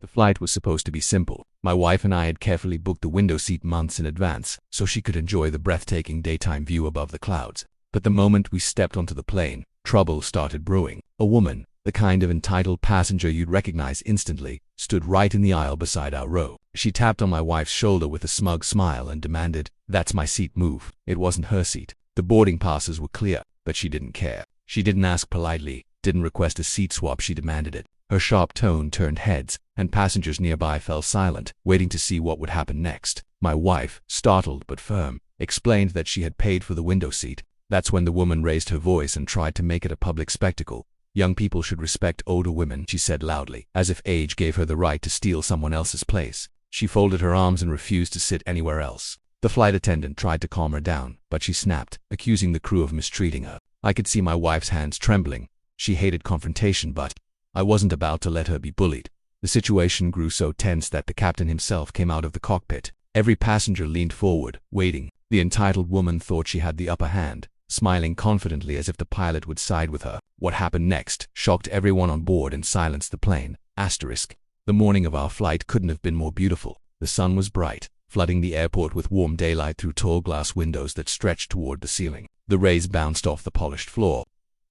The flight was supposed to be simple. My wife and I had carefully booked the window seat months in advance so she could enjoy the breathtaking daytime view above the clouds. But the moment we stepped onto the plane, trouble started brewing. A woman, the kind of entitled passenger you'd recognize instantly, stood right in the aisle beside our row. She tapped on my wife's shoulder with a smug smile and demanded, "That's my seat, move." It wasn't her seat. The boarding passes were clear, but she didn't care. She didn't ask politely, didn't request a seat swap, she demanded it. Her sharp tone turned heads, and passengers nearby fell silent, waiting to see what would happen next. My wife, startled but firm, explained that she had paid for the window seat. That's when the woman raised her voice and tried to make it a public spectacle. "Young people should respect older women," she said loudly, as if age gave her the right to steal someone else's place. She folded her arms and refused to sit anywhere else. The flight attendant tried to calm her down, but she snapped, accusing the crew of mistreating her. I could see my wife's hands trembling. She hated confrontation, but I wasn't about to let her be bullied. The situation grew so tense that the captain himself came out of the cockpit. Every passenger leaned forward, waiting. The entitled woman thought she had the upper hand, smiling confidently as if the pilot would side with her. What happened next shocked everyone on board and silenced the plane. The morning of our flight couldn't have been more beautiful. The sun was bright, flooding the airport with warm daylight through tall glass windows that stretched toward the ceiling. The rays bounced off the polished floor,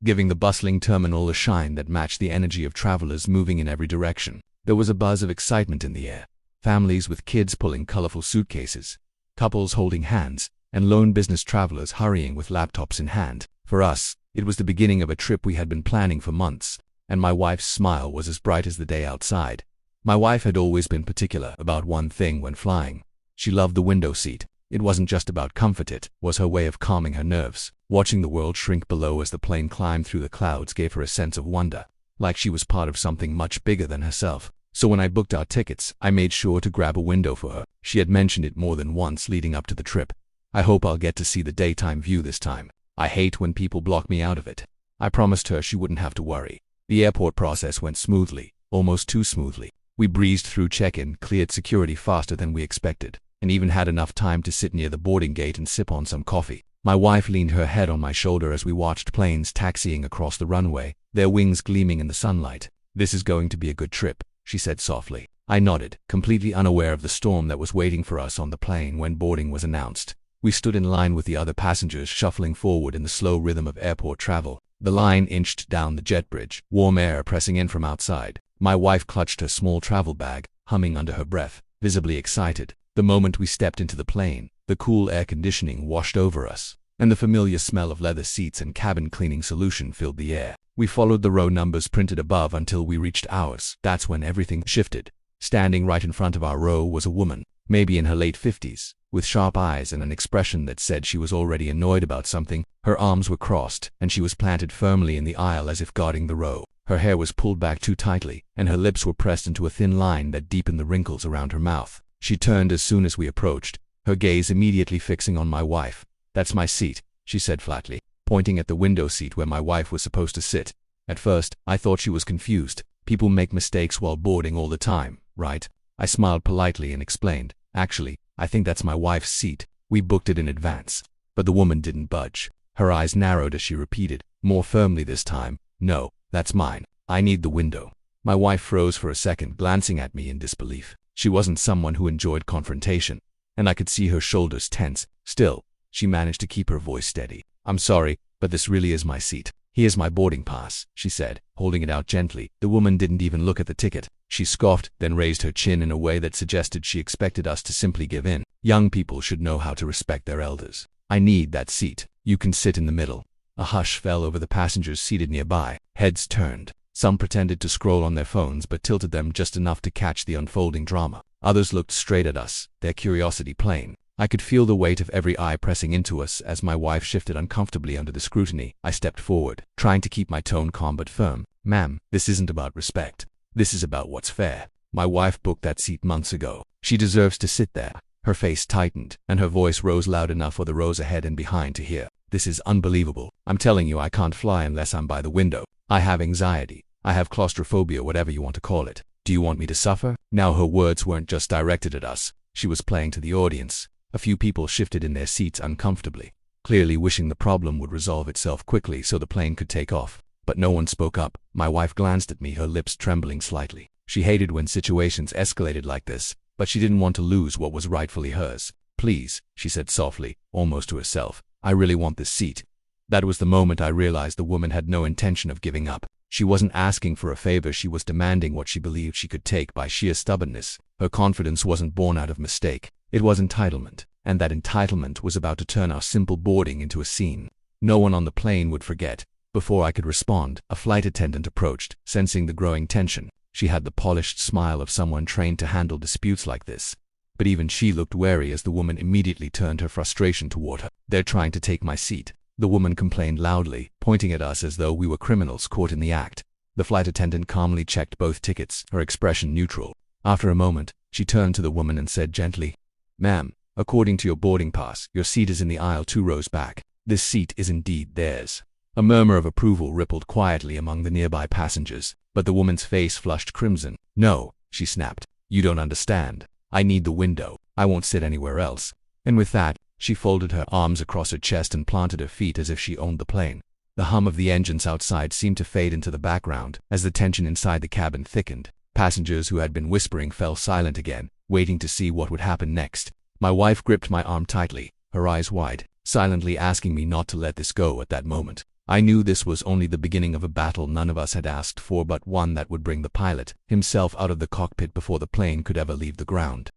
giving the bustling terminal a shine that matched the energy of travelers moving in every direction. There was a buzz of excitement in the air. Families with kids pulling colorful suitcases, couples holding hands, and lone business travelers hurrying with laptops in hand. For us, it was the beginning of a trip we had been planning for months, and my wife's smile was as bright as the day outside. My wife had always been particular about one thing when flying. She loved the window seat. It wasn't just about comfort, it was her way of calming her nerves. Watching the world shrink below as the plane climbed through the clouds gave her a sense of wonder, like she was part of something much bigger than herself. So when I booked our tickets, I made sure to grab a window for her. She had mentioned it more than once leading up to the trip. "I hope I'll get to see the daytime view this time. I hate when people block me out of it." I promised her she wouldn't have to worry. The airport process went smoothly, almost too smoothly. We breezed through check-in, cleared security faster than we expected, and even had enough time to sit near the boarding gate and sip on some coffee. My wife leaned her head on my shoulder as we watched planes taxiing across the runway, their wings gleaming in the sunlight. "This is going to be a good trip," she said softly. I nodded, completely unaware of the storm that was waiting for us on the plane when boarding was announced. We stood in line with the other passengers, shuffling forward in the slow rhythm of airport travel. The line inched down the jet bridge, warm air pressing in from outside. My wife clutched her small travel bag, humming under her breath, visibly excited. The moment we stepped into the plane, the cool air conditioning washed over us, and the familiar smell of leather seats and cabin cleaning solution filled the air. We followed the row numbers printed above until we reached ours. That's when everything shifted. Standing right in front of our row was a woman, maybe in her late 50s, with sharp eyes and an expression that said she was already annoyed about something. Her arms were crossed, and she was planted firmly in the aisle as if guarding the row. Her hair was pulled back too tightly, and her lips were pressed into a thin line that deepened the wrinkles around her mouth. She turned as soon as we approached, her gaze immediately fixing on my wife. "That's my seat," she said flatly, pointing at the window seat where my wife was supposed to sit. At first, I thought she was confused. People make mistakes while boarding all the time, right? I smiled politely and explained, "Actually, I think that's my wife's seat. We booked it in advance." But the woman didn't budge. Her eyes narrowed as she repeated, more firmly this time, "No, that's mine. I need the window." My wife froze for a second, glancing at me in disbelief. She wasn't someone who enjoyed confrontation, and I could see her shoulders tense. Still, she managed to keep her voice steady. "I'm sorry, but this really is my seat. Here's my boarding pass," she said, holding it out gently. The woman didn't even look at the ticket. She scoffed, then raised her chin in a way that suggested she expected us to simply give in. "Young people should know how to respect their elders. I need that seat. You can sit in the middle." A hush fell over the passengers seated nearby. Heads turned. Some pretended to scroll on their phones but tilted them just enough to catch the unfolding drama. Others looked straight at us, their curiosity plain. I could feel the weight of every eye pressing into us as my wife shifted uncomfortably under the scrutiny. I stepped forward, trying to keep my tone calm but firm. "Ma'am, this isn't about respect. This is about what's fair. My wife booked that seat months ago. She deserves to sit there." Her face tightened, and her voice rose loud enough for the rows ahead and behind to hear. "This is unbelievable. I'm telling you, I can't fly unless I'm by the window. I have anxiety. I have claustrophobia, whatever you want to call it. Do you want me to suffer?" Now her words weren't just directed at us. She was playing to the audience. A few people shifted in their seats uncomfortably, clearly wishing the problem would resolve itself quickly so the plane could take off. But no one spoke up. My wife glanced at me, her lips trembling slightly. She hated when situations escalated like this, but she didn't want to lose what was rightfully hers. "Please," she said softly, almost to herself, "I really want this seat." That was the moment I realized the woman had no intention of giving up. She wasn't asking for a favor, she was demanding what she believed she could take by sheer stubbornness. Her confidence wasn't born out of mistake. It was entitlement, and that entitlement was about to turn our simple boarding into a scene no one on the plane would forget. Before I could respond, a flight attendant approached, sensing the growing tension. She had the polished smile of someone trained to handle disputes like this. But even she looked wary as the woman immediately turned her frustration toward her. "They're trying to take my seat," the woman complained loudly, pointing at us as though we were criminals caught in the act. The flight attendant calmly checked both tickets, her expression neutral. After a moment, she turned to the woman and said gently, "Ma'am, according to your boarding pass, your seat is in the aisle 2 rows back. This seat is indeed theirs." A murmur of approval rippled quietly among the nearby passengers, but the woman's face flushed crimson. "No," she snapped. "You don't understand. I need the window. I won't sit anywhere else." And with that, she folded her arms across her chest and planted her feet as if she owned the plane. The hum of the engines outside seemed to fade into the background as the tension inside the cabin thickened. Passengers who had been whispering fell silent again, waiting to see what would happen next. My wife gripped my arm tightly, her eyes wide, silently asking me not to let this go at that moment. I knew this was only the beginning of a battle none of us had asked for, but one that would bring the pilot himself out of the cockpit before the plane could ever leave the ground.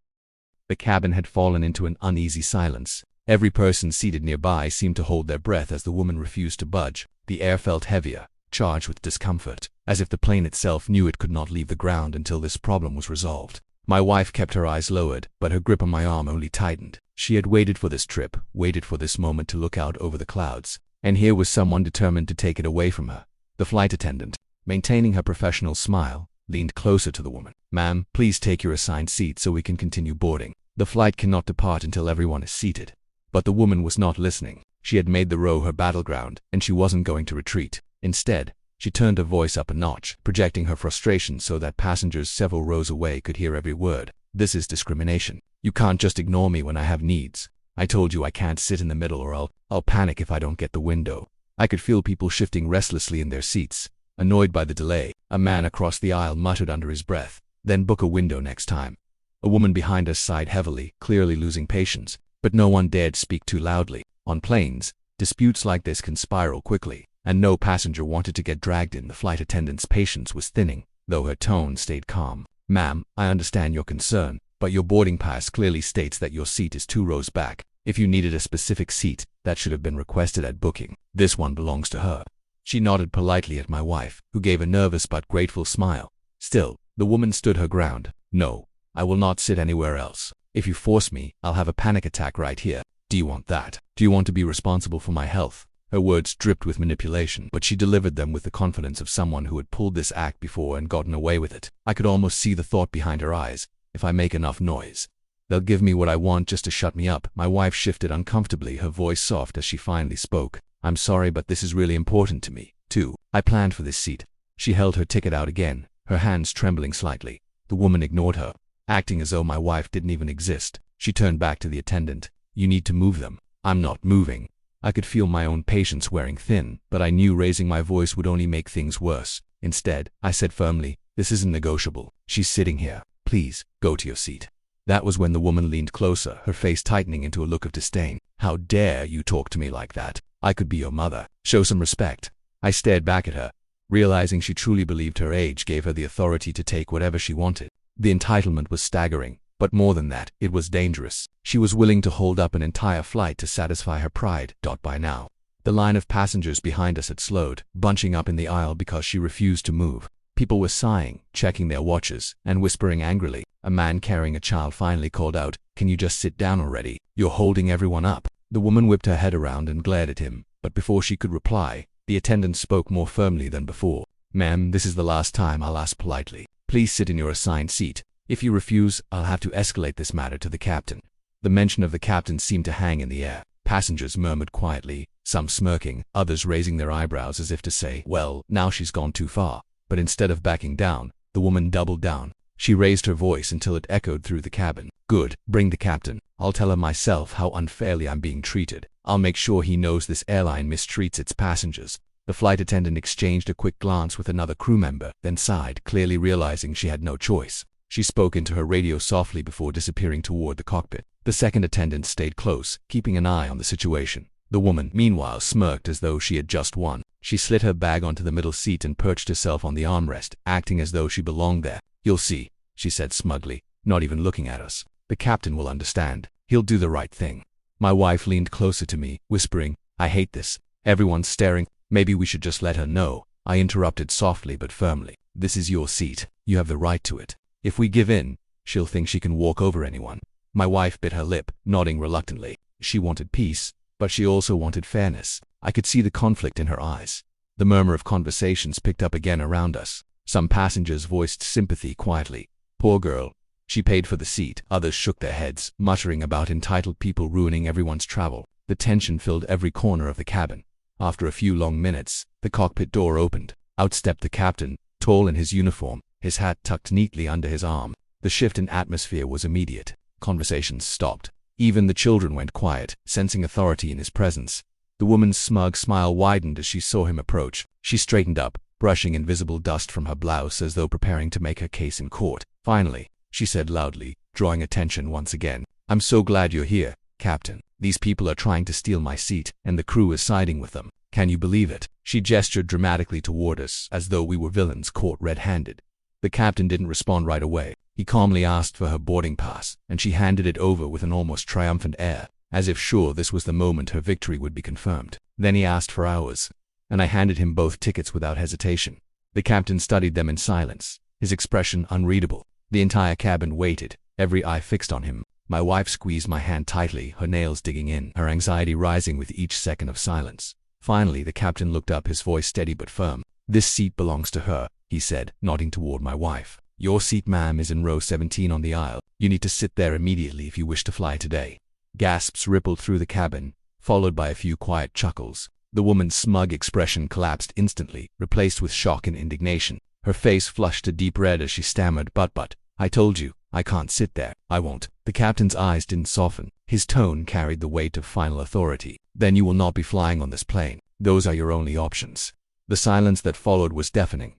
The cabin had fallen into an uneasy silence. Every person seated nearby seemed to hold their breath as the woman refused to budge. The air felt heavier, charged with discomfort, as if the plane itself knew it could not leave the ground until this problem was resolved. My wife kept her eyes lowered, but her grip on my arm only tightened. She had waited for this trip, waited for this moment to look out over the clouds. And here was someone determined to take it away from her. The flight attendant, maintaining her professional smile, leaned closer to the woman. "Ma'am, please take your assigned seat so we can continue boarding. The flight cannot depart until everyone is seated." But the woman was not listening. She had made the row her battleground, and she wasn't going to retreat. Instead, she turned her voice up a notch, projecting her frustration so that passengers several rows away could hear every word. "This is discrimination. You can't just ignore me when I have needs. I told you I can't sit in the middle or I'll panic if I don't get the window." I could feel people shifting restlessly in their seats. Annoyed by the delay, a man across the aisle muttered under his breath, "Then book a window next time." A woman behind us sighed heavily, clearly losing patience, but no one dared speak too loudly. On planes, disputes like this can spiral quickly, and no passenger wanted to get dragged in. The flight attendant's patience was thinning, though her tone stayed calm. "Ma'am, I understand your concern, but your boarding pass clearly states that your seat is 2 rows back. If you needed a specific seat, that should have been requested at booking. This one belongs to her." She nodded politely at my wife, who gave a nervous but grateful smile. Still, the woman stood her ground. "No, I will not sit anywhere else. If you force me, I'll have a panic attack right here. Do you want that? Do you want to be responsible for my health?" Her words dripped with manipulation, but she delivered them with the confidence of someone who had pulled this act before and gotten away with it. I could almost see the thought behind her eyes. If I make enough noise, they'll give me what I want just to shut me up. My wife shifted uncomfortably, her voice soft as she finally spoke. "I'm sorry, but this is really important to me, too. I planned for this seat." She held her ticket out again, her hands trembling slightly. The woman ignored her, acting as though my wife didn't even exist. She turned back to the attendant. "You need to move them." "I'm not moving." I could feel my own patience wearing thin, but I knew raising my voice would only make things worse. Instead, I said firmly, "This isn't negotiable. She's sitting here. Please, go to your seat." That was when the woman leaned closer, her face tightening into a look of disdain. "How dare you talk to me like that? I could be your mother. Show some respect." I stared back at her, realizing she truly believed her age gave her the authority to take whatever she wanted. The entitlement was staggering, but more than that, it was dangerous. She was willing to hold up an entire flight to satisfy her pride. By now, the line of passengers behind us had slowed, bunching up in the aisle because she refused to move. People were sighing, checking their watches, and whispering angrily. A man carrying a child finally called out, "Can you just sit down already? You're holding everyone up." The woman whipped her head around and glared at him, but before she could reply, the attendant spoke more firmly than before. "Ma'am, this is the last time I'll ask politely. Please sit in your assigned seat. If you refuse, I'll have to escalate this matter to the captain." The mention of the captain seemed to hang in the air. Passengers murmured quietly, some smirking, others raising their eyebrows as if to say, "Well, now she's gone too far." But instead of backing down, the woman doubled down. She raised her voice until it echoed through the cabin. "Good, bring the captain. I'll tell him myself how unfairly I'm being treated. I'll make sure he knows this airline mistreats its passengers." The flight attendant exchanged a quick glance with another crew member, then sighed, clearly realizing she had no choice. She spoke into her radio softly before disappearing toward the cockpit. The second attendant stayed close, keeping an eye on the situation. The woman, meanwhile, smirked as though she had just won. She slid her bag onto the middle seat and perched herself on the armrest, acting as though she belonged there. "You'll see," she said smugly, not even looking at us. "The captain will understand. He'll do the right thing." My wife leaned closer to me, whispering, "I hate this. Everyone's staring. Maybe we should just let her know." I interrupted softly but firmly. "This is your seat. You have the right to it. If we give in, she'll think she can walk over anyone." My wife bit her lip, nodding reluctantly. She wanted peace, but she also wanted fairness. I could see the conflict in her eyes. The murmur of conversations picked up again around us. Some passengers voiced sympathy quietly. "Poor girl. She paid for the seat." Others shook their heads, muttering about entitled people ruining everyone's travel. The tension filled every corner of the cabin. After a few long minutes, the cockpit door opened. Out stepped the captain, tall in his uniform, his hat tucked neatly under his arm. The shift in atmosphere was immediate. Conversations stopped. Even the children went quiet, sensing authority in his presence. The woman's smug smile widened as she saw him approach. She straightened up, brushing invisible dust from her blouse as though preparing to make her case in court. "Finally," she said loudly, drawing attention once again. "I'm so glad you're here, Captain. These people are trying to steal my seat, and the crew is siding with them. Can you believe it?" She gestured dramatically toward us, as though we were villains caught red-handed. The captain didn't respond right away. He calmly asked for her boarding pass, and she handed it over with an almost triumphant air, as if sure this was the moment her victory would be confirmed. Then he asked for ours, and I handed him both tickets without hesitation. The captain studied them in silence, his expression unreadable. The entire cabin waited, every eye fixed on him. My wife squeezed my hand tightly, her nails digging in, her anxiety rising with each second of silence. Finally, the captain looked up, his voice steady but firm. "This seat belongs to her," he said, nodding toward my wife. "Your seat, ma'am, is in row 17 on the aisle. You need to sit there immediately if you wish to fly today." Gasps rippled through the cabin, followed by a few quiet chuckles. The woman's smug expression collapsed instantly, replaced with shock and indignation. Her face flushed a deep red as she stammered, but, "I told you, I can't sit there. I won't." The captain's eyes didn't soften. His tone carried the weight of final authority. "Then you will not be flying on this plane. Those are your only options." The silence that followed was deafening.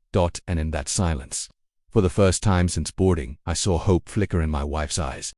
And in that silence, for the first time since boarding, I saw hope flicker in my wife's eyes.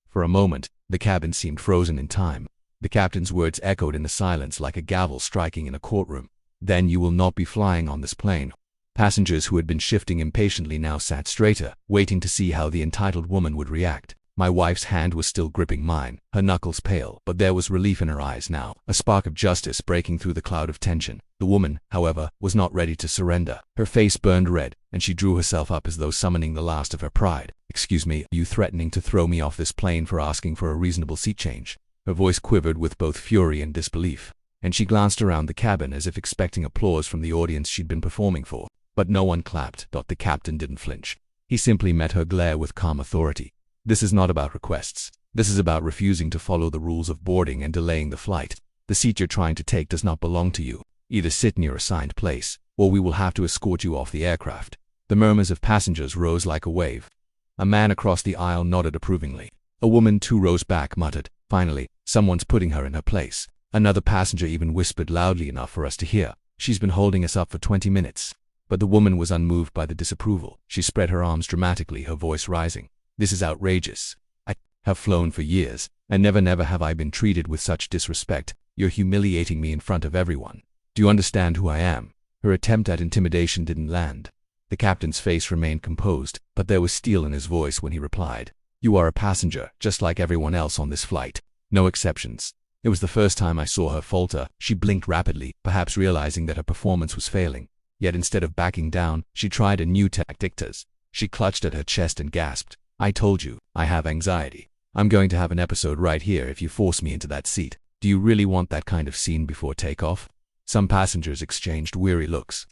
For a moment, the cabin seemed frozen in time. The captain's words echoed in the silence like a gavel striking in a courtroom. "Then you will not be flying on this plane." Passengers who had been shifting impatiently now sat straighter, waiting to see how the entitled woman would react. My wife's hand was still gripping mine, her knuckles pale, but there was relief in her eyes now, a spark of justice breaking through the cloud of tension. The woman, however, was not ready to surrender. Her face burned red, and she drew herself up as though summoning the last of her pride. "Excuse me, are you threatening to throw me off this plane for asking for a reasonable seat change?" Her voice quivered with both fury and disbelief, and she glanced around the cabin as if expecting applause from the audience she'd been performing for. But no one clapped. The captain didn't flinch. He simply met her glare with calm authority. "This is not about requests. This is about refusing to follow the rules of boarding and delaying the flight. The seat you're trying to take does not belong to you. Either sit in your assigned place, or we will have to escort you off the aircraft." The murmurs of passengers rose like a wave. A man across the aisle nodded approvingly. A woman 2 rows back muttered, "Finally, someone's putting her in her place." Another passenger even whispered loudly enough for us to hear, "She's been holding us up for 20 minutes. But the woman was unmoved by the disapproval. She spread her arms dramatically, her voice rising. "This is outrageous. I have flown for years, and never have I been treated with such disrespect. You're humiliating me in front of everyone. Do you understand who I am?" Her attempt at intimidation didn't land. The captain's face remained composed, but there was steel in his voice when he replied, "You are a passenger, just like everyone else on this flight. No exceptions." It was the first time I saw her falter. She blinked rapidly, perhaps realizing that her performance was failing. Yet instead of backing down, she tried a new tactic. She clutched at her chest and gasped, "I told you, I have anxiety. I'm going to have an episode right here if you force me into that seat. Do you really want that kind of scene before takeoff?" Some passengers exchanged weary looks.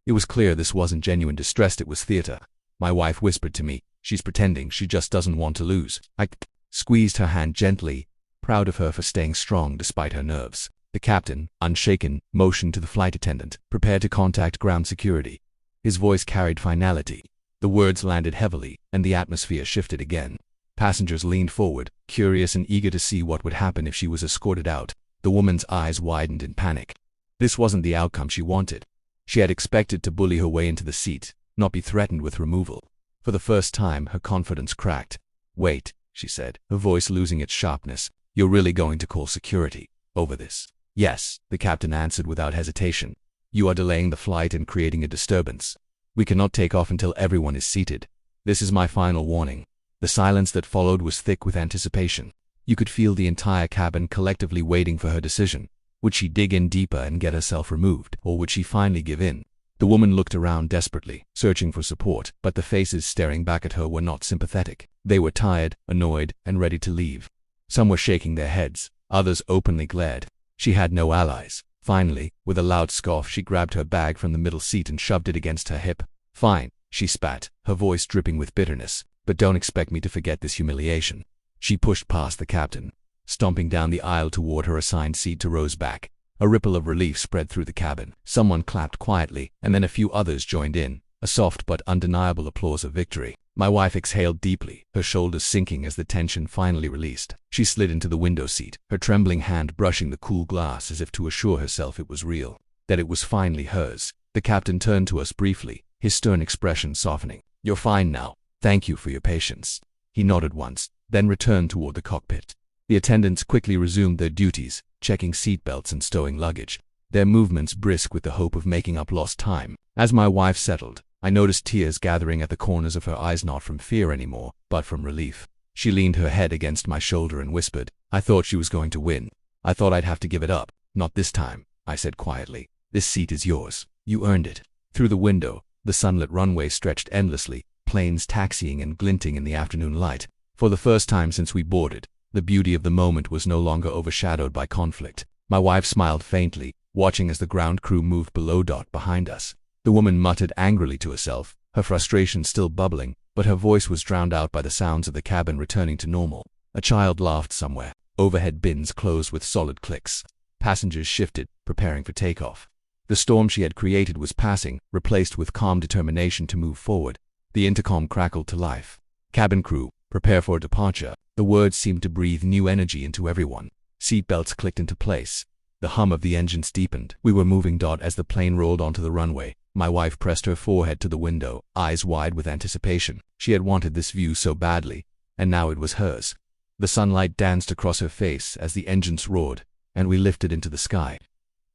It was clear this wasn't genuine distress, it was theater. My wife whispered to me, "She's pretending, she just doesn't want to lose." I squeezed her hand gently, proud of her for staying strong despite her nerves. The captain, unshaken, motioned to the flight attendant, "Prepare to contact ground security." His voice carried finality. The words landed heavily, and the atmosphere shifted again. Passengers leaned forward, curious and eager to see what would happen if she was escorted out. The woman's eyes widened in panic. This wasn't the outcome she wanted. She had expected to bully her way into the seat, not be threatened with removal. For the first time, her confidence cracked. "Wait," she said, her voice losing its sharpness. "You're really going to call security over this?" "Yes," the captain answered without hesitation. "You are delaying the flight and creating a disturbance. We cannot take off until everyone is seated. This is my final warning." The silence that followed was thick with anticipation. You could feel the entire cabin collectively waiting for her decision. Would she dig in deeper and get herself removed, or would she finally give in? The woman looked around desperately, searching for support, but the faces staring back at her were not sympathetic. They were tired, annoyed, and ready to leave. Some were shaking their heads, others openly glared. She had no allies. Finally, with a loud scoff, she grabbed her bag from the middle seat and shoved it against her hip. "Fine," she spat, her voice dripping with bitterness, "but don't expect me to forget this humiliation." She pushed past the captain, stomping down the aisle toward her assigned seat to Rose's back. A ripple of relief spread through the cabin. Someone clapped quietly, and then a few others joined in, a soft but undeniable applause of victory. My wife exhaled deeply, her shoulders sinking as the tension finally released. She slid into the window seat, her trembling hand brushing the cool glass as if to assure herself it was real, that it was finally hers. The captain turned to us briefly, his stern expression softening. "You're fine now. Thank you for your patience." He nodded once, then returned toward the cockpit. The attendants quickly resumed their duties, checking seatbelts and stowing luggage, their movements brisk with the hope of making up lost time. As my wife settled, I noticed tears gathering at the corners of her eyes, not from fear anymore, but from relief. She leaned her head against my shoulder and whispered, "I thought she was going to win. I thought I'd have to give it up." "Not this time," I said quietly. "This seat is yours. You earned it." Through the window, the sunlit runway stretched endlessly, planes taxiing and glinting in the afternoon light. For the first time since we boarded, the beauty of the moment was no longer overshadowed by conflict. My wife smiled faintly, watching as the ground crew moved below deck behind us. The woman muttered angrily to herself, her frustration still bubbling, but her voice was drowned out by the sounds of the cabin returning to normal. A child laughed somewhere. Overhead bins closed with solid clicks. Passengers shifted, preparing for takeoff. The storm she had created was passing, replaced with calm determination to move forward. The intercom crackled to life. "Cabin crew, prepare for departure." The words seemed to breathe new energy into everyone. Seatbelts clicked into place. The hum of the engines deepened. We were moving as the plane rolled onto the runway. My wife pressed her forehead to the window, eyes wide with anticipation. She had wanted this view so badly, and now it was hers. The sunlight danced across her face as the engines roared, and we lifted into the sky.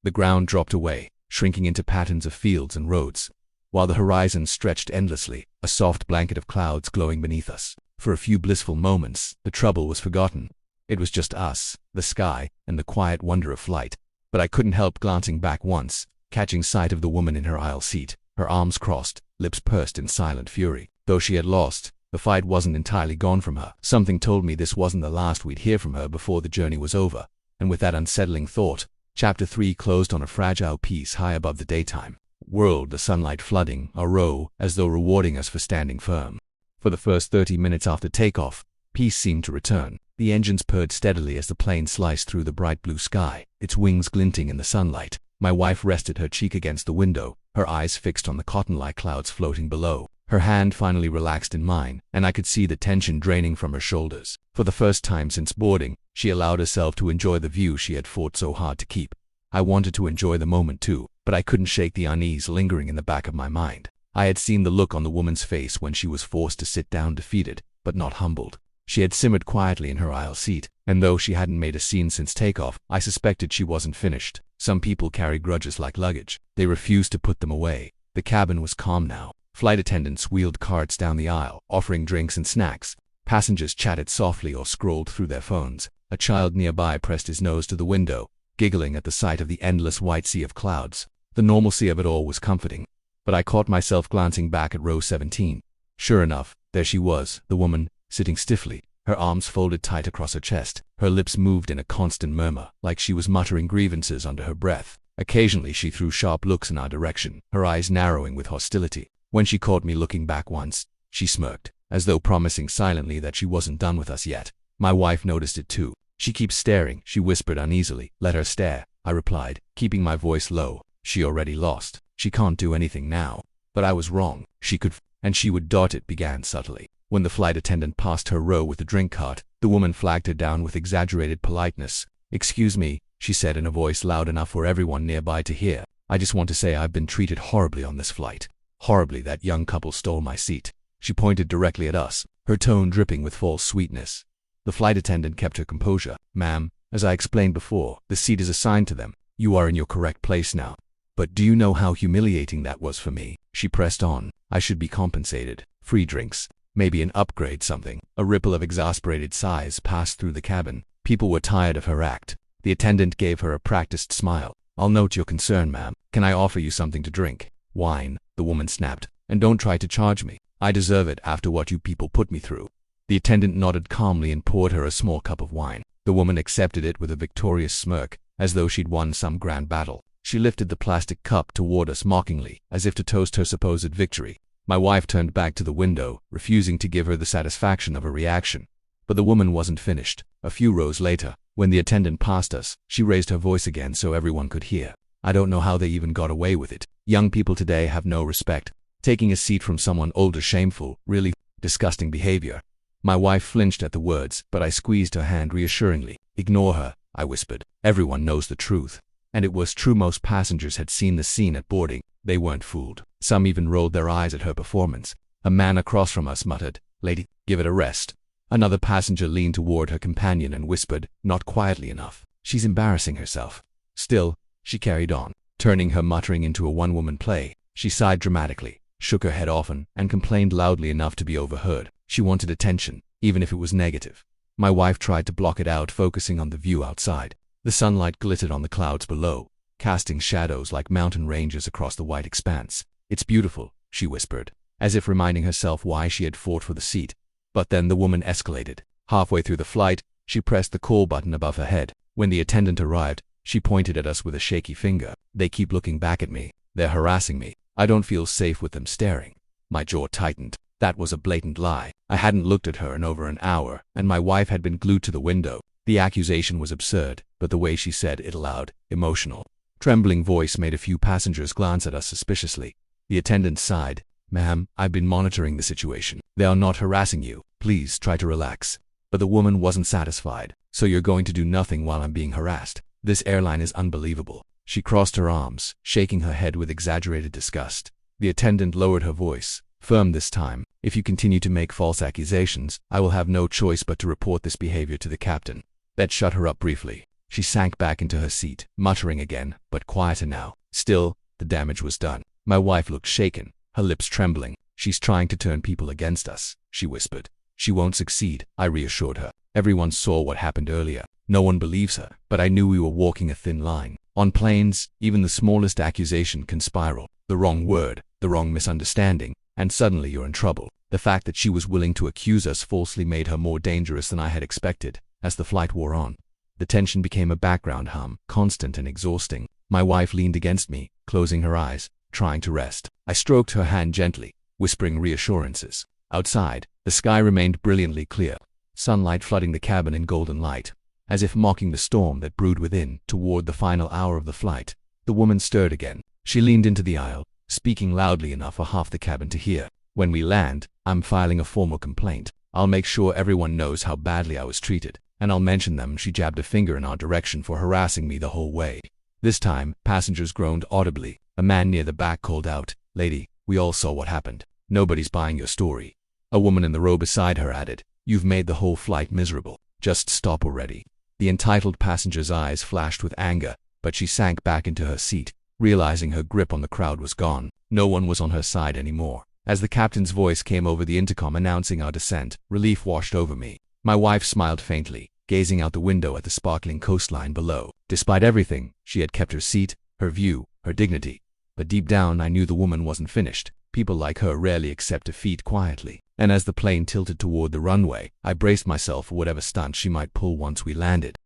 The ground dropped away, shrinking into patterns of fields and roads, while the horizon stretched endlessly, a soft blanket of clouds glowing beneath us. For a few blissful moments, the trouble was forgotten. It was just us, the sky, and the quiet wonder of flight. But I couldn't help glancing back once, catching sight of the woman in her aisle seat, her arms crossed, lips pursed in silent fury. Though she had lost, the fight wasn't entirely gone from her. Something told me this wasn't the last we'd hear from her before the journey was over. And with that unsettling thought, Chapter 3 closed on a fragile peace high above the daytime world, the sunlight flooding our row as though rewarding us for standing firm. For the first 30 minutes after takeoff, peace seemed to return. The engines purred steadily as the plane sliced through the bright blue sky, its wings glinting in the sunlight. My wife rested her cheek against the window, her eyes fixed on the cotton-like clouds floating below. Her hand finally relaxed in mine, and I could see the tension draining from her shoulders. For the first time since boarding, she allowed herself to enjoy the view she had fought so hard to keep. I wanted to enjoy the moment too, but I couldn't shake the unease lingering in the back of my mind. I had seen the look on the woman's face when she was forced to sit down defeated, but not humbled. She had simmered quietly in her aisle seat, and though she hadn't made a scene since takeoff, I suspected she wasn't finished. Some people carry grudges like luggage. They refused to put them away. The cabin was calm now. Flight attendants wheeled carts down the aisle, offering drinks and snacks. Passengers chatted softly or scrolled through their phones. A child nearby pressed his nose to the window, giggling at the sight of the endless white sea of clouds. The normalcy of it all was comforting. But I caught myself glancing back at row 17. Sure enough, there she was, the woman, sitting stiffly, her arms folded tight across her chest. Her lips moved in a constant murmur, like she was muttering grievances under her breath. Occasionally she threw sharp looks in our direction, her eyes narrowing with hostility. When she caught me looking back once, she smirked, as though promising silently that she wasn't done with us yet. My wife noticed it too. "She keeps staring," she whispered uneasily. "Let her stare," I replied, keeping my voice low. "She already lost. She can't do anything now." But I was wrong. She could, and she would. It began subtly. When the flight attendant passed her row with the drink cart, the woman flagged her down with exaggerated politeness. "Excuse me, she said in a voice loud enough for everyone nearby to hear. "I just want to say I've been treated horribly on this flight. Horribly. That young couple stole my seat." She pointed directly at us, her tone dripping with false sweetness. The flight attendant kept her composure. "Ma'am, as I explained before, the seat is assigned to them. You are in your correct place now. But do you know how humiliating that was for me?" She pressed on. "I should be compensated. Free drinks. Maybe an upgrade, something." A ripple of exasperated sighs passed through the cabin. People were tired of her act. The attendant gave her a practiced smile. "I'll note your concern, ma'am. Can I offer you something to drink?" "Wine," the woman snapped. "And don't try to charge me. I deserve it after what you people put me through." The attendant nodded calmly and poured her a small cup of wine. The woman accepted it with a victorious smirk, as though she'd won some grand battle. She lifted the plastic cup toward us mockingly, as if to toast her supposed victory. My wife turned back to the window, refusing to give her the satisfaction of a reaction. But the woman wasn't finished. A few rows later, when the attendant passed us, she raised her voice again so everyone could hear. "I don't know how they even got away with it. Young people today have no respect. Taking a seat from someone older, shameful, really disgusting behavior." My wife flinched at the words, but I squeezed her hand reassuringly. "Ignore her," I whispered. "Everyone knows the truth." And it was true. Most passengers had seen the scene at boarding. They weren't fooled. Some even rolled their eyes at her performance. A man across from us muttered, "Lady, give it a rest." Another passenger leaned toward her companion and whispered, not quietly enough, "She's embarrassing herself." Still, she carried on, turning her muttering into a one-woman play. She sighed dramatically, shook her head often, and complained loudly enough to be overheard. She wanted attention, even if it was negative. My wife tried to block it out, focusing on the view outside. The sunlight glittered on the clouds below, casting shadows like mountain ranges across the white expanse. "It's beautiful," she whispered, as if reminding herself why she had fought for the seat. But then the woman escalated. Halfway through the flight, she pressed the call button above her head. When the attendant arrived, she pointed at us with a shaky finger. "They keep looking back at me. They're harassing me. I don't feel safe with them staring." My jaw tightened. That was a blatant lie. I hadn't looked at her in over an hour, and my wife had been glued to the window. The accusation was absurd, but the way she said it loud, emotional, trembling voice made a few passengers glance at us suspiciously. The attendant sighed. "Ma'am, I've been monitoring the situation. They are not harassing you. Please try to relax." But the woman wasn't satisfied. "So you're going to do nothing while I'm being harassed? This airline is unbelievable." She crossed her arms, shaking her head with exaggerated disgust. The attendant lowered her voice, firm this time. "If you continue to make false accusations, I will have no choice but to report this behavior to the captain." That shut her up briefly. She sank back into her seat, muttering again, but quieter now. Still, the damage was done. My wife looked shaken, her lips trembling. "She's trying to turn people against us," she whispered. "She won't succeed," I reassured her. "Everyone saw what happened earlier. No one believes her, but I knew we were walking a thin line. On planes, even the smallest accusation can spiral. The wrong word, the wrong misunderstanding, and suddenly you're in trouble." The fact that she was willing to accuse us falsely made her more dangerous than I had expected. As the flight wore on, the tension became a background hum, constant and exhausting. My wife leaned against me, closing her eyes, trying to rest. I stroked her hand gently, whispering reassurances. Outside, the sky remained brilliantly clear, sunlight flooding the cabin in golden light, as if mocking the storm that brewed within. Toward the final hour of the flight, the woman stirred again. She leaned into the aisle, speaking loudly enough for half the cabin to hear. "When we land, I'm filing a formal complaint. I'll make sure everyone knows how badly I was treated. And I'll mention them." She jabbed a finger in our direction, "for harassing me the whole way." This time, passengers groaned audibly. A man near the back called out, "Lady, we all saw what happened. Nobody's buying your story." A woman in the row beside her added, "You've made the whole flight miserable. Just stop already." The entitled passenger's eyes flashed with anger, but she sank back into her seat, realizing her grip on the crowd was gone. No one was on her side anymore. As the captain's voice came over the intercom announcing our descent, relief washed over me. My wife smiled faintly, gazing out the window at the sparkling coastline below. Despite everything, she had kept her seat, her view, her dignity. But deep down I knew the woman wasn't finished. People like her rarely accept defeat quietly. And as the plane tilted toward the runway, I braced myself for whatever stunt she might pull once we landed.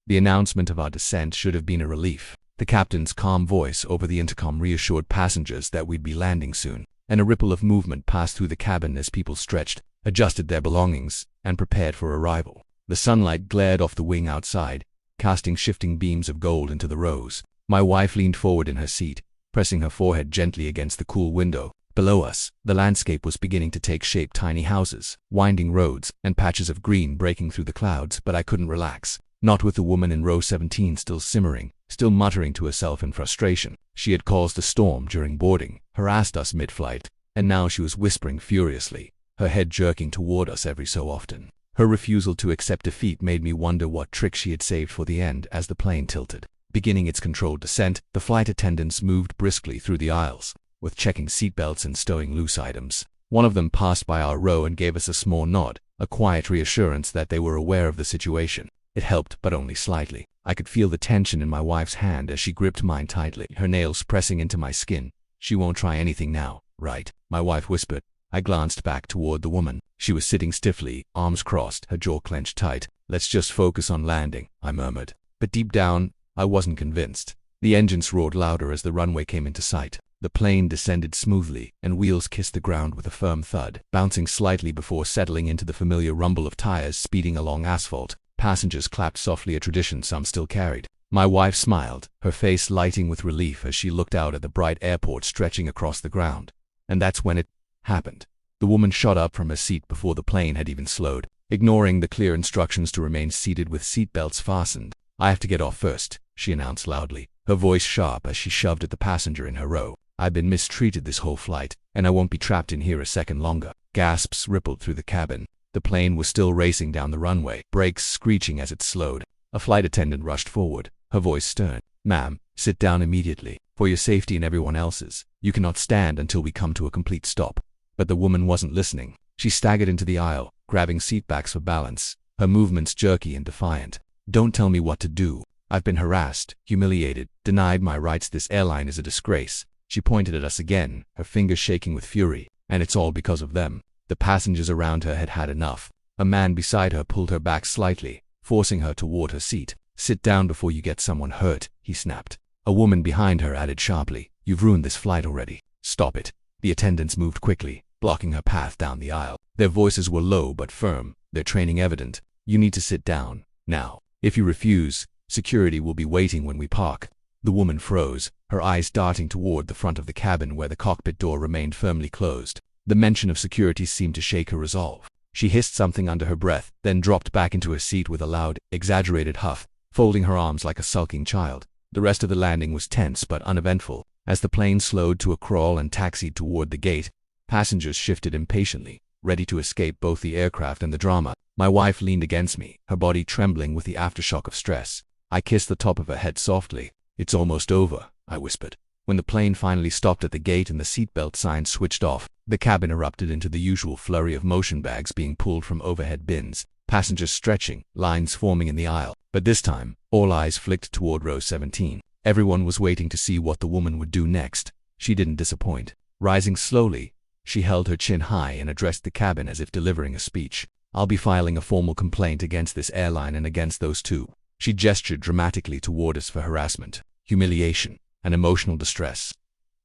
The announcement of our descent should have been a relief. The captain's calm voice over the intercom reassured passengers that we'd be landing soon, and a ripple of movement passed through the cabin as people stretched, adjusted their belongings, and prepared for arrival. The sunlight glared off the wing outside, casting shifting beams of gold into the rows. My wife leaned forward in her seat, pressing her forehead gently against the cool window. Below us, the landscape was beginning to take shape: tiny houses, winding roads, and patches of green breaking through the clouds. But I couldn't relax. Not with the woman in row 17 still simmering, still muttering to herself in frustration. She had caused a storm during boarding, harassed us mid-flight, and now she was whispering furiously, her head jerking toward us every so often. Her refusal to accept defeat made me wonder what trick she had saved for the end as the plane tilted. Beginning its controlled descent, the flight attendants moved briskly through the aisles, with checking seatbelts and stowing loose items. One of them passed by our row and gave us a small nod, a quiet reassurance that they were aware of the situation. It helped, but only slightly. I could feel the tension in my wife's hand as she gripped mine tightly, her nails pressing into my skin. "She won't try anything now, right?" my wife whispered. I glanced back toward the woman. She was sitting stiffly, arms crossed, her jaw clenched tight. "Let's just focus on landing," I murmured. But deep down, I wasn't convinced. The engines roared louder as the runway came into sight. The plane descended smoothly, and wheels kissed the ground with a firm thud, bouncing slightly before settling into the familiar rumble of tires speeding along asphalt. Passengers clapped softly, a tradition some still carried. My wife smiled, her face lighting with relief as she looked out at the bright airport stretching across the ground. And that's when it happened. The woman shot up from her seat before the plane had even slowed, ignoring the clear instructions to remain seated with seatbelts fastened. "I have to get off first," she announced loudly, her voice sharp as she shoved at the passenger in her row. "I've been mistreated this whole flight, and I won't be trapped in here a second longer." Gasps rippled through the cabin. The plane was still racing down the runway, brakes screeching as it slowed. A flight attendant rushed forward, her voice stern. "Ma'am, sit down immediately. For your safety and everyone else's, you cannot stand until we come to a complete stop." But the woman wasn't listening. She staggered into the aisle, grabbing seatbacks for balance, her movements jerky and defiant. "Don't tell me what to do. I've been harassed, humiliated, denied my rights. This airline is a disgrace." She pointed at us again, her fingers shaking with fury. "And it's all because of them." The passengers around her had had enough. A man beside her pulled her back slightly, forcing her toward her seat. "Sit down before you get someone hurt," he snapped. A woman behind her added sharply, "You've ruined this flight already. Stop it." The attendants moved quickly, blocking her path down the aisle. Their voices were low but firm, their training evident. "You need to sit down, now. If you refuse, security will be waiting when we park." The woman froze, her eyes darting toward the front of the cabin where the cockpit door remained firmly closed. The mention of security seemed to shake her resolve. She hissed something under her breath, then dropped back into her seat with a loud, exaggerated huff, folding her arms like a sulking child. The rest of the landing was tense but uneventful. As the plane slowed to a crawl and taxied toward the gate, passengers shifted impatiently, ready to escape both the aircraft and the drama. My wife leaned against me, her body trembling with the aftershock of stress. I kissed the top of her head softly. "It's almost over," I whispered. When the plane finally stopped at the gate and the seatbelt sign switched off, the cabin erupted into the usual flurry of motion bags being pulled from overhead bins, passengers stretching, lines forming in the aisle. But this time, all eyes flicked toward row 17. Everyone was waiting to see what the woman would do next. She didn't disappoint. Rising slowly, she held her chin high and addressed the cabin as if delivering a speech. "I'll be filing a formal complaint against this airline and against those two." She gestured dramatically toward us for harassment, humiliation, and emotional distress.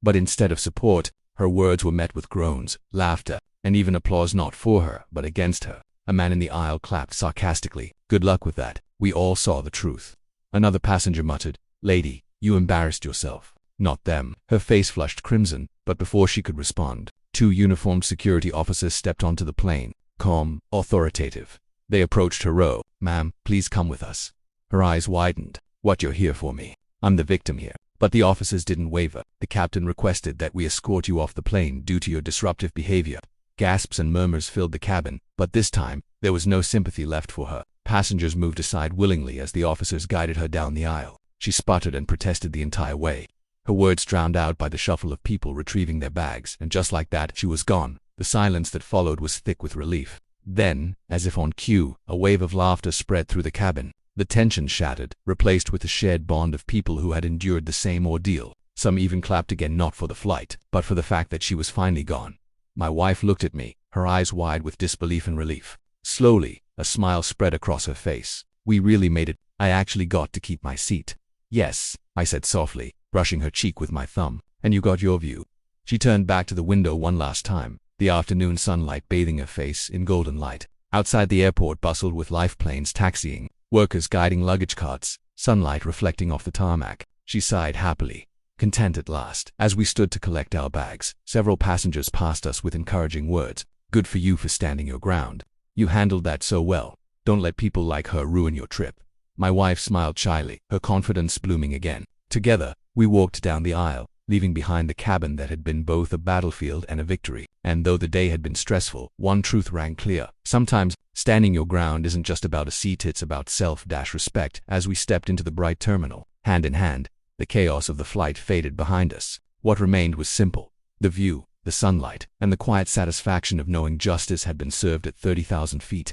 But instead of support, her words were met with groans, laughter, and even applause, not for her, but against her. A man in the aisle clapped sarcastically. "Good luck with that." We all saw the truth. Another passenger muttered, "Lady, you embarrassed yourself." "Not them." Her face flushed crimson, but before she could respond, two uniformed security officers stepped onto the plane, calm, authoritative. They approached her row. "Ma'am, please come with us." Her eyes widened. "What, you're here for me? I'm the victim here." But the officers didn't waver. "The captain requested that we escort you off the plane due to your disruptive behavior." Gasps and murmurs filled the cabin, but this time, there was no sympathy left for her. Passengers moved aside willingly as the officers guided her down the aisle. She sputtered and protested the entire way, her words drowned out by the shuffle of people retrieving their bags, and just like that, she was gone. The silence that followed was thick with relief. Then, as if on cue, a wave of laughter spread through the cabin. The tension shattered, replaced with the shared bond of people who had endured the same ordeal. Some even clapped again, not for the flight, but for the fact that she was finally gone. My wife looked at me, her eyes wide with disbelief and relief. Slowly, a smile spread across her face. "We really made it. I actually got to keep my seat." "Yes," I said softly, brushing her cheek with my thumb. "And you got your view." She turned back to the window one last time, the afternoon sunlight bathing her face in golden light. Outside, the airport bustled with life planes taxiing, workers guiding luggage carts, sunlight reflecting off the tarmac. She sighed happily, content at last. As we stood to collect our bags, several passengers passed us with encouraging words. "Good for you for standing your ground. You handled that so well. Don't let people like her ruin your trip." My wife smiled shyly, her confidence blooming again. Together, we walked down the aisle, leaving behind the cabin that had been both a battlefield and a victory. And though the day had been stressful, one truth rang clear. Sometimes, standing your ground isn't just about a seat, it's about self-respect. As we stepped into the bright terminal, hand in hand, the chaos of the flight faded behind us. What remained was simple: the view, the sunlight, and the quiet satisfaction of knowing justice had been served at 30,000 feet.